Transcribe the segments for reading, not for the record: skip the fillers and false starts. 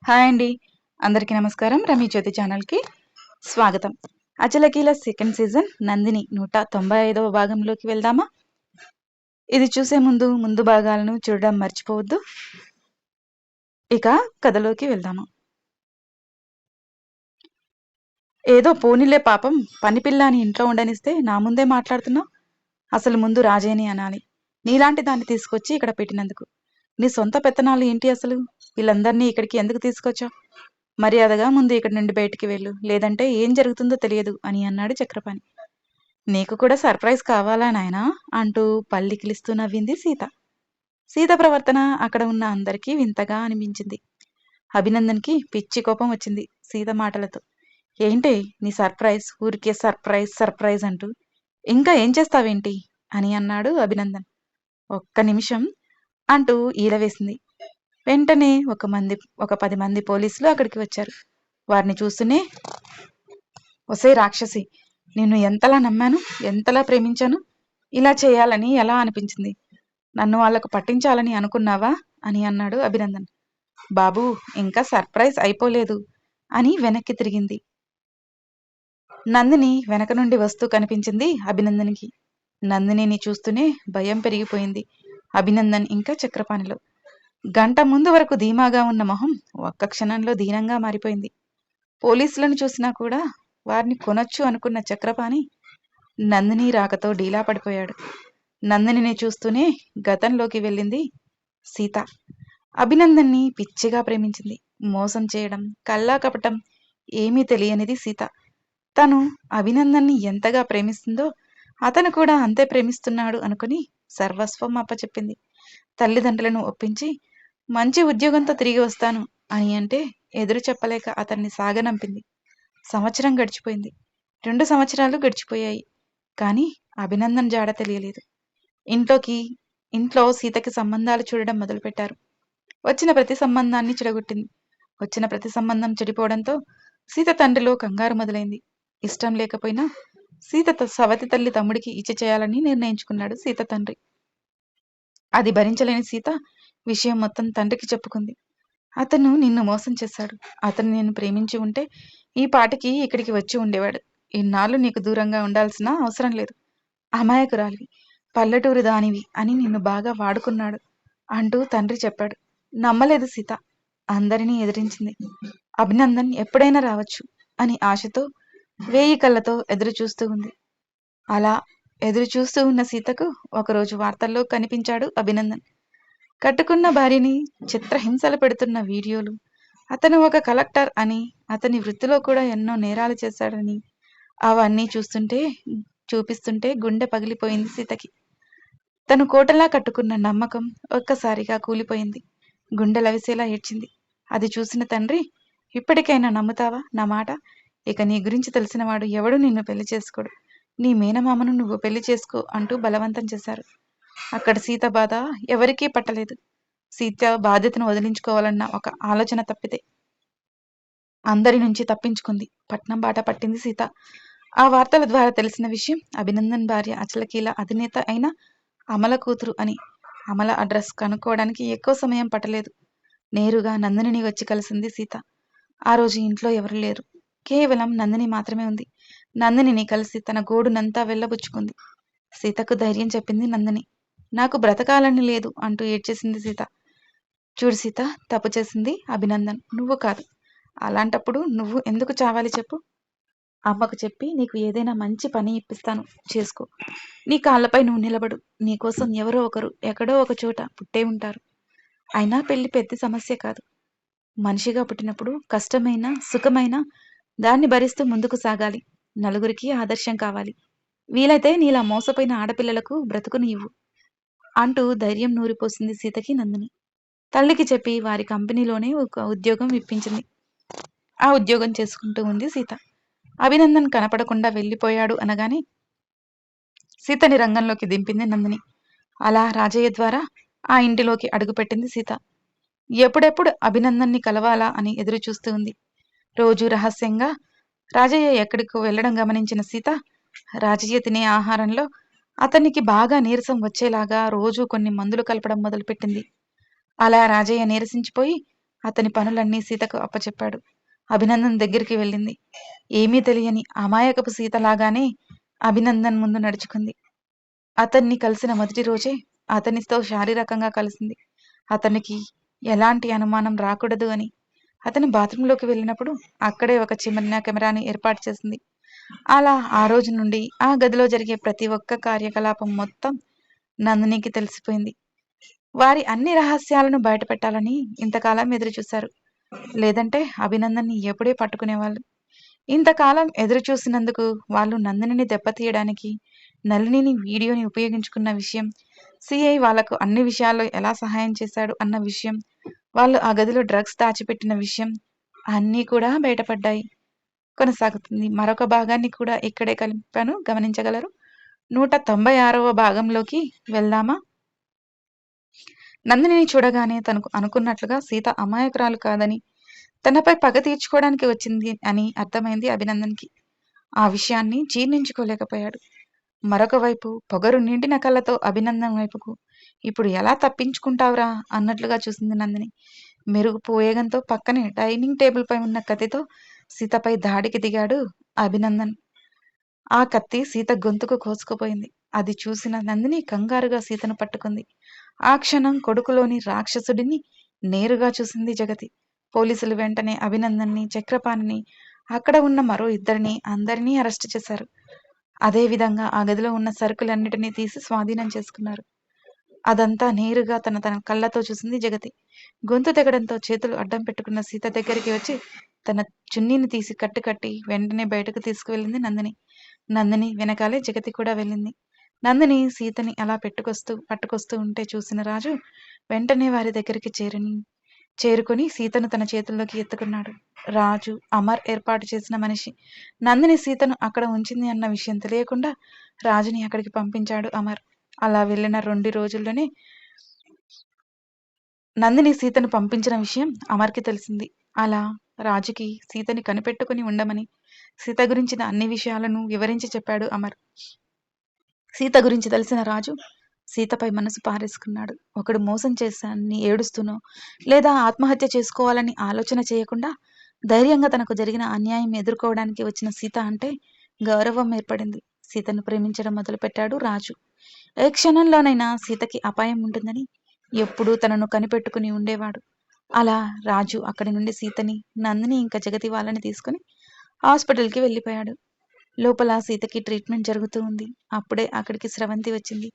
Hi అండి. అందరికీ నమస్కారం. రమి జ్యోతి ఛానల్‌కి స్వాగతం. 'అచలకీల' సెకండ్ సీజన్ 'నందిని' 195వ భాగంలోకి వెళ్దామా? ఇది చూసే ముందు భాగాలను చూడడం మర్చిపోవద్దు. ఇక కథలోకి వెళ్దాము. ఏదో పోనీలే పాపం, పనిపిల్ల అని ఇంట్లో ఉండనిస్తే నా ముందే మాట్లాడుతున్నావు. అసలు ముందు రాజేని అనాలి. నీలాంటి దాన్ని తీసుకొచ్చి ఇక్కడ పెట్టినందుకు. నీ సొంత పెత్తనాలు ఏంటి అసలు? వీళ్ళందరినీ ఇక్కడికి ఎందుకు తీసుకొచ్చావు? మర్యాదగా ముందు ఇక్కడి నుండి బయటికి వెళ్ళు, లేదంటే ఏం జరుగుతుందో తెలియదు అని అన్నాడు చక్రపాణి. నీకు కూడా సర్ప్రైజ్ కావాలా నాయనా అంటూ పల్లికిలిస్తూ నవ్వింది సీత. సీత ప్రవర్తన అక్కడ ఉన్న అందరికీ వింతగా అనిపించింది. అభినందన్కి పిచ్చి కోపం వచ్చింది సీత మాటలతో. ఏంటి నీ సర్ప్రైజ్? ఊరికే సర్ప్రైజ్ సర్ప్రైజ్ అంటూ ఇంకా ఏం చేస్తావేంటి అని అన్నాడు అభినందన్. ఒక్క నిమిషం అంటూ ఈలవేసింది. వెంటనే ఒక 10 మంది పోలీసులు అక్కడికి వచ్చారు. వారిని చూస్తూనే, ఒసే రాక్షసి, నిన్ను ఎంతలా నమ్మాను, ఎంతలా ప్రేమించాను, ఇలా చేయాలని ఎలా అనిపించింది? నన్ను వాళ్లకు పట్టించాలని అనుకున్నావా అని అన్నాడు అభినందన్. బాబూ, ఇంకా సర్ప్రైజ్ అయిపోలేదు అని వెనక్కి తిరిగింది. నందిని వెనక నుండి వస్తూ కనిపించింది అభినందన్కి. నందినిని చూస్తూనే భయం పెరిగిపోయింది అభినందన్ ఇంకా చక్రపాణిలో. గంట ముందు వరకు ధీమాగా ఉన్న మొహం ఒక్క క్షణంలో దీనంగా మారిపోయింది. పోలీసులను చూసినా కూడా వారిని కొనొచ్చు అనుకున్న చక్రపాణి నందిని రాకతో డీలా పడిపోయాడు. నందినిని చూస్తూనే గతంలోకి వెళ్ళింది సీత. అభినందన్ని పిచ్చిగా ప్రేమించింది. మోసం చేయడం, కల్లా కపటం ఏమీ తెలియనిది సీత. తను అభినందన్ని ఎంతగా ప్రేమిస్తుందో అతను కూడా అంతే ప్రేమిస్తున్నాడు అనుకుని సర్వస్వం అప్పచెప్పింది. తల్లిదండ్రులను ఒప్పించి మంచి ఉద్యోగంతో తిరిగి వస్తాను అని అంటే ఎదురు చెప్పలేక అతన్ని సాగనంపింది. సంవత్సరం గడిచిపోయింది. 2 సంవత్సరాలు గడిచిపోయాయి. కానీ అభినందన్ జాడ తెలియలేదు. ఇంట్లో సీతకి సంబంధాలు చూడడం మొదలుపెట్టారు. వచ్చిన ప్రతి సంబంధాన్ని చెడగొట్టింది. వచ్చిన ప్రతి సంబంధం చెడిపోవడంతో సీత తండ్రిలో కంగారు మొదలైంది. ఇష్టం లేకపోయినా సీత సవతి తల్లి తమ్ముడికి ఇచ్చి చేయాలని నిర్ణయించుకున్నాడు సీత తండ్రి. అది భరించలేని సీత విషయం మొత్తం తండ్రికి చెప్పుకుంది. అతను నిన్ను మోసం చేశాడు. అతను నిన్ను ప్రేమించి ఉంటే ఈ పాటికి ఇక్కడికి వచ్చి ఉండేవాడు. ఇన్నాళ్ళు నీకు దూరంగా ఉండాల్సిన అవసరం లేదు. అమాయకురాలివి, పల్లెటూరు దానివి అని నిన్ను బాగా వాడుకున్నాడు అంటూ తండ్రి చెప్పాడు. నమ్మలేదు సీత. అందరినీ ఎదిరించింది. అభినందన్ ఎప్పుడైనా రావచ్చు అని ఆశతో 1000 కళ్ళతో ఎదురు చూస్తూ ఉంది. అలా ఎదురు చూస్తూ ఉన్న సీతకు ఒకరోజు వార్తల్లో కనిపించాడు అభినందన్. కట్టుకున్న భార్యని చిత్రహింసలు పెడుతున్న వీడియోలు, అతను ఒక కలెక్టర్ అని, అతని వృత్తిలో కూడా ఎన్నో నేరాలు చేశాడని అవన్నీ చూపిస్తుంటే గుండె పగిలిపోయింది సీతకి. తను కోటలా కట్టుకున్న నమ్మకం ఒక్కసారిగా కూలిపోయింది. గుండెలవిసేలా ఏడ్చింది. అది చూసిన తండ్రి, ఇప్పటికైనా నమ్ముతావా నా మాట? ఇక నీ గురించి తెలిసినవాడు ఎవడు నిన్ను పెళ్లి చేసుకోడు. నీ మేనమామను నువ్వు పెళ్లి చేసుకో అంటూ బలవంతం చేశారు. అక్కడ సీత బాధ ఎవరికీ పట్టలేదు. సీత బాధ్యతను వదిలించుకోవాలన్న ఒక ఆలోచన తప్పితే అందరి నుంచి తప్పించుకుంది. పట్నం బాట పట్టింది సీత. ఆ వార్తల ద్వారా తెలిసిన విషయం అభినందన్ భార్య అచలకీల అధినేత అయిన అమల కూతురు అని. అమల అడ్రస్ కనుక్కోవడానికి ఎక్కువ సమయం పట్టలేదు. నేరుగా నందినిని వచ్చి కలిసింది సీత. ఆ రోజు ఇంట్లో ఎవరు లేరు. కేవలం నందిని మాత్రమే ఉంది. నందినిని కలిసి తన గోడునంతా వెళ్ళబుచ్చుకుంది. సీతకు ధైర్యం చెప్పింది నందిని. నాకు బ్రతకాలని లేదు అంటూ ఏడ్చేసింది సీత. చూడు సీత, తప్పు చేసింది అభినందన్, నువ్వు కాదు. అలాంటప్పుడు నువ్వు ఎందుకు చావాలి చెప్పు? అమ్మకు చెప్పి నీకు ఏదైనా మంచి పని ఇప్పిస్తాను, చేసుకో. నీ కాళ్ళపై నువ్వు నిలబడు. నీకోసం ఎవరో ఒకరు ఎక్కడో ఒక చోట పుట్టే ఉంటారు. అయినా పెళ్లి పెద్ద సమస్య కాదు. మనిషిగా పుట్టినప్పుడు కష్టమైన సుఖమైన దాన్ని భరిస్తూ ముందుకు సాగాలి. నలుగురికి ఆదర్శం కావాలి. వీలైతే నీలా మోసపోయిన ఆడపిల్లలకు బ్రతుకుని ఇవ్వు అంటూ ధైర్యం నూరిపోసింది సీతకి నందిని. తల్లికి చెప్పి వారి కంపెనీలోనే ఒక ఉద్యోగం ఇప్పించింది. ఆ ఉద్యోగం చేసుకుంటూ ఉంది సీత. అభినందన్ కనపడకుండా వెళ్ళిపోయాడు అనగానే సీతని రంగంలోకి దింపింది నందిని. అలా రాజయ్య ద్వారా ఆ ఇంటిలోకి అడుగుపెట్టింది సీత. ఎప్పుడెప్పుడు అభినందన్ని కలవాలా అని ఎదురు చూస్తూ ఉంది. రోజు రహస్యంగా రాజయ్య ఎక్కడికో వెళ్ళడం గమనించిన సీత రాజయ్య తినే ఆహారంలో అతనికి బాగా నీరసం వచ్చేలాగా రోజు కొన్ని మందులు కలపడం మొదలుపెట్టింది. అలా రాజయ్య నీరసించిపోయి అతని పనులన్నీ సీతకు అప్పచెప్పాడు. అభినందన్ దగ్గరికి వెళ్ళింది. ఏమీ తెలియని అమాయకపు సీతలాగానే అభినందన్ ముందు నడుచుకుంది. అతన్ని కలిసిన మొదటి రోజే అతనితో శారీరకంగా కలిసింది. అతనికి ఎలాంటి అనుమానం రాకూడదు అని. అతను బాత్రూంలోకి వెళ్ళినప్పుడు అక్కడే ఒక చిన్న కెమెరాని ఏర్పాటు చేసింది. అలా ఆ రోజు నుండి ఆ గదిలో జరిగే ప్రతి ఒక్క కార్యకలాపం మొత్తం నందినికి తెలిసిపోయింది. వారి అన్ని రహస్యాలను బయటపెట్టాలని ఇంతకాలం ఎదురుచూశారు. లేదంటే అభినందన్ని ఎప్పుడే పట్టుకునేవాళ్ళు. ఇంతకాలం ఎదురుచూసినందుకు వాళ్ళు నందినిని దెబ్బతీయడానికి నళినిని వీడియోని ఉపయోగించుకున్న విషయం, సీఐ వాళ్ళకు అన్ని విషయాల్లో ఎలా సహాయం చేశాడు అన్న విషయం, వాళ్ళు ఆ గదిలో డ్రగ్స్ దాచిపెట్టిన విషయం అన్నీ కూడా బయటపడ్డాయి. కొనసాగుతుంది. మరొక భాగాన్ని కూడా ఇక్కడే కలిపాను, గమనించగలరు. 196వ భాగంలోకి వెళ్దామా? నందినిని చూడగానే తనకు అనుకున్నట్లుగా సీత అమాయకురాలు కాదని, తనపై పగ తీర్చుకోవడానికి వచ్చింది అని అర్థమైంది అభినందన్‌కి. ఆ విషయాన్ని జీర్ణించుకోలేకపోయాడు. మరొక వైపు పొగరు నిండిన కళ్ళతో అభినందన్ వైపుకు ఇప్పుడు ఎలా తప్పించుకుంటావురా అన్నట్లుగా చూసింది నందిని. మెరుపు వేగంతో పక్కనే డైనింగ్ టేబుల్ పై ఉన్న కత్తితో సీతపై దాడికి దిగాడు అభినందన్. ఆ కత్తి సీత గొంతుకు కోసుకుపోయింది. అది చూసిన నందిని కంగారుగా సీతను పట్టుకుంది. ఆ క్షణం కొడుకులోని రాక్షసుడిని నేరుగా చూసింది జగతి. పోలీసులు వెంటనే అభినందన్ని, చక్రపాణిని, అక్కడ ఉన్న మరో ఇద్దరిని అందరినీ అరెస్టు చేశారు. అదేవిధంగా ఆ గదిలో ఉన్న సరుకులన్నిటినీ తీసి స్వాధీనం చేసుకున్నారు. అదంతా నేరుగా తన తన కళ్ళతో చూసింది జగతి. గొంతు తెగడంతో చేతులు అడ్డం పెట్టుకున్న సీత దగ్గరికి వచ్చి తన చున్నీని తీసి కట్టి వెంటనే బయటకు తీసుకువెళ్ళింది నందిని. నందిని వెనకాలే జగతి కూడా వెళ్ళింది. నందిని సీతని అలా పట్టుకొస్తూ ఉంటే చూసిన రాజు వెంటనే వారి దగ్గరికి చేరుకొని సీతను తన చేతుల్లోకి ఎత్తుకున్నాడు. రాజు అమర్ ఏర్పాటు చేసిన మనిషి. నందిని సీతను అక్కడ ఉంచింది అన్న విషయం తెలియకుండా రాజుని అక్కడికి పంపించాడు అమర్. అలా వెళ్ళిన 2 రోజుల్లోనే నందిని సీతను పంపించిన విషయం అమర్‌కి తెలిసింది. అలా రాజుకి సీతని కనిపెట్టుకుని ఉండమని, సీత గురించిన అన్ని విషయాలను వివరించి చెప్పాడు అమర్. సీత గురించి తెలిసిన రాజు సీతపై మనసు పారేసుకున్నాడు. ఒకడు మోసం చేశానని ఏడుస్తూనో, లేదా ఆత్మహత్య చేసుకోవాలని ఆలోచన చేయకుండా ధైర్యంగా తనకు జరిగిన అన్యాయం ఎదుర్కోవడానికి వచ్చిన సీత అంటే గౌరవం ఏర్పడింది. సీతను ప్రేమించడం మొదలుపెట్టాడు రాజు. ఏ క్షణంలోనైనా సీతకి అపాయం ఉంటుందని ఎప్పుడూ తనను కనిపెట్టుకుని ఉండేవాడు. అలా రాజు అక్కడి నుండి సీతని, నందిని ఇంకా జగతి వాళ్ళని తీసుకుని హాస్పిటల్‌కి వెళ్ళిపోయాడు. లోపల సీతకి ట్రీట్మెంట్ జరుగుతూ ఉంది. అప్పుడే అక్కడికి స్రవంతి వచ్చింది.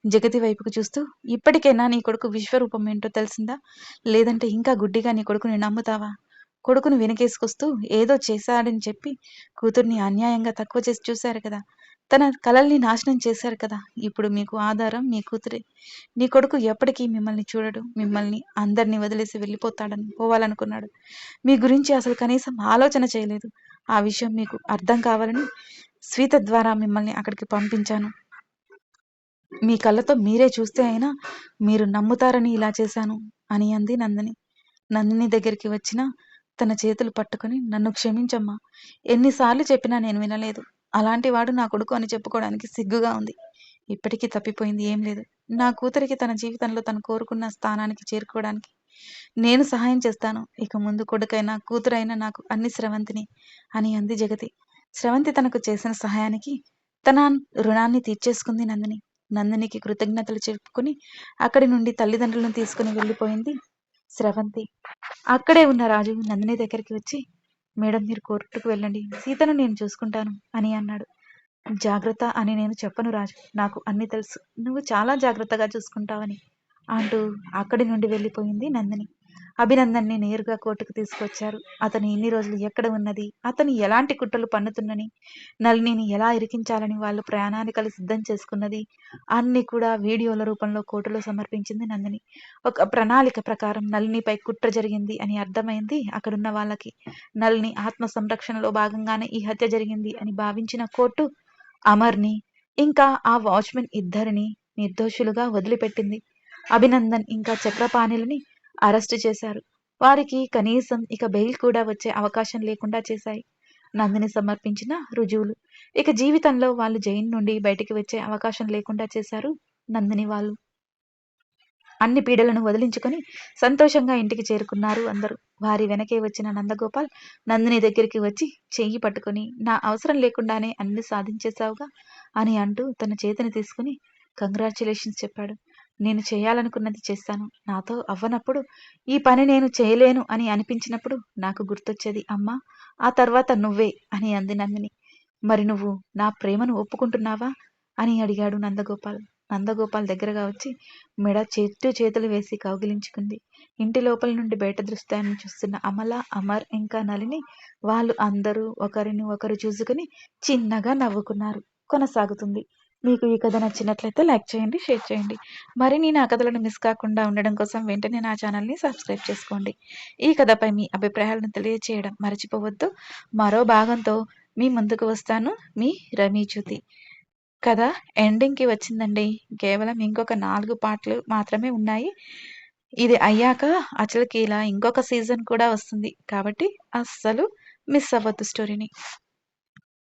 జగతి వైపుకు చూస్తూ, ఇప్పటికైనా నీ కొడుకు విశ్వరూపం ఏంటో తెలిసిందా? లేదంటే ఇంకా గుడ్డిగా నీ కొడుకుని నమ్ముతావా? కొడుకుని వెనకేసుకొస్తూ ఏదో చేశాడని చెప్పి కూతుర్ని అన్యాయంగా తక్కువ చేసి చూశారు కదా! తన కలల్ని నాశనం చేశారు కదా! ఇప్పుడు మీకు ఆధారం మీ కూతురే. నీ కొడుకు ఎప్పటికీ మిమ్మల్ని చూడడు. మిమ్మల్ని అందరిని వదిలేసి పోవాలనుకున్నాడు. మీ గురించి అసలు కనీసం ఆలోచన చేయలేదు. ఆ విషయం మీకు అర్థం కావాలని స్వీత ద్వారా మిమ్మల్ని అక్కడికి పంపించాను. మీ కళ్ళతో మీరే చూస్తే అయినా మీరు నమ్ముతారని ఇలా చేశాను అని అంది నందిని. నందిని దగ్గరికి వచ్చిన తన చేతులు పట్టుకొని నన్ను క్షమించమ్మా. ఎన్నిసార్లు చెప్పినా నేను వినలేదు. అలాంటి వాడు నా కొడుకు అని చెప్పుకోవడానికి సిగ్గుగా ఉంది. ఇప్పటికీ తప్పిపోయింది ఏం లేదు. నా కూతురికి తన జీవితంలో తను కోరుకున్న స్థానానికి చేరుకోవడానికి నేను సహాయం చేస్తాను. ఇక ముందు కొడుకైనా కూతురైనా నాకు అన్ని స్రవంతిని అని అంది జగతి. స్రవంతి తనకు చేసిన సహాయానికి తన రుణాన్ని తీర్చేసుకుంది నందిని. నందినికి కృతజ్ఞతలు చెప్పుకుని అక్కడి నుండి తల్లిదండ్రులను తీసుకుని వెళ్ళిపోయింది స్రవంతి. అక్కడే ఉన్న రాజు నందిని దగ్గరికి వచ్చి, మేడం మీరు కోర్టుకు వెళ్ళండి. సీతను నేను చూసుకుంటాను అని అన్నాడు. జాగ్రత్త అని నేను చెప్పను రాజు. నాకు అన్నీ తెలుసు. నువ్వు చాలా జాగ్రత్తగా చూసుకుంటావని అంటూ అక్కడి నుండి వెళ్ళిపోయింది నందిని. అభినందన్ని నేరుగా కోర్టుకు తీసుకొచ్చారు. అతను ఇన్ని రోజులు ఎక్కడ ఉన్నది, అతను ఎలాంటి కుట్రలు పన్నుతున్నని, నళినిని ఎలా ఇరికించాలని వాళ్ళు ప్రణాళికలు సిద్ధం చేసుకున్నది అన్నీ కూడా వీడియోల రూపంలో కోర్టులో సమర్పించింది నందిని. ఒక ప్రణాళిక ప్రకారం నళినిపై కుట్ర జరిగింది అని అర్థమైంది అక్కడున్న వాళ్ళకి. నళిని ఆత్మ సంరక్షణలో భాగంగానే ఈ హత్య జరిగింది అని భావించిన కోర్టు అమర్ని ఇంకా ఆ వాచ్మెన్ ఇద్దరిని నిర్దోషులుగా వదిలిపెట్టింది. అభినందన్ ఇంకా చక్రపాణిలని అరెస్టు చేశారు. వారికి కనీసం ఇక బెయిల్ కూడా వచ్చే అవకాశం లేకుండా చేశాయి నందిని సమర్పించిన రుజువులు. ఇక జీవితంలో వాళ్ళు జైలు నుండి బయటికి వచ్చే అవకాశం లేకుండా చేశారు నందిని వాళ్ళు. అన్ని పీడలను వదిలించుకొని సంతోషంగా ఇంటికి చేరుకున్నారు అందరూ. వారి వెనకే వచ్చిన నందగోపాల్ నందిని దగ్గరికి వచ్చి చెయ్యి పట్టుకొని, నా అవసరం లేకుండానే అన్ని సాధించేశావుగా అని అంటూ తన చేతిని తీసుకుని కంగ్రాచ్యులేషన్స్ చెప్పాడు. నేను చేయాలనుకున్నది చేశాను. నాతో అవ్వనప్పుడు, ఈ పని నేను చేయలేను అని అనిపించినప్పుడు నాకు గుర్తొచ్చేది అమ్మా, ఆ తర్వాత నువ్వే అని అంది నందిని. మరి నువ్వు నా ప్రేమను ఒప్పుకుంటున్నావా అని అడిగాడు నందగోపాల్. నందగోపాల్ దగ్గరగా వచ్చి మెడ చేతులు వేసి కౌగిలించుకుంది. ఇంటి లోపల నుండి బయట దృశ్యాన్ని చూస్తున్న అమల, అమర్ ఇంకా నళిని వాళ్ళు అందరూ ఒకరిని ఒకరు చూసుకుని చిన్నగా నవ్వుకున్నారు. కొనసాగుతుంది. మీకు ఈ కథ నచ్చినట్లయితే లైక్ చేయండి, షేర్ చేయండి. మరిన్ని నా కథలను మిస్ కాకుండా ఉండడం కోసం వెంటనే నా ఛానల్ని సబ్స్క్రైబ్ చేసుకోండి. ఈ కథపై మీ అభిప్రాయాలను తెలియచేయడం మర్చిపోవద్దు. మరో భాగంతో మీ ముందుకు వస్తాను. మీ రమీజ్యోతి. కథ ఎండింగ్‌కి వచ్చిందండి. కేవలం ఇంకొక 4 పార్ట్‌లు మాత్రమే ఉన్నాయి. ఇది అయ్యాక అసలకి ఇలా ఇంకొక సీజన్ కూడా వస్తుంది. కాబట్టి అస్సలు మిస్ అవ్వద్దు స్టోరీని.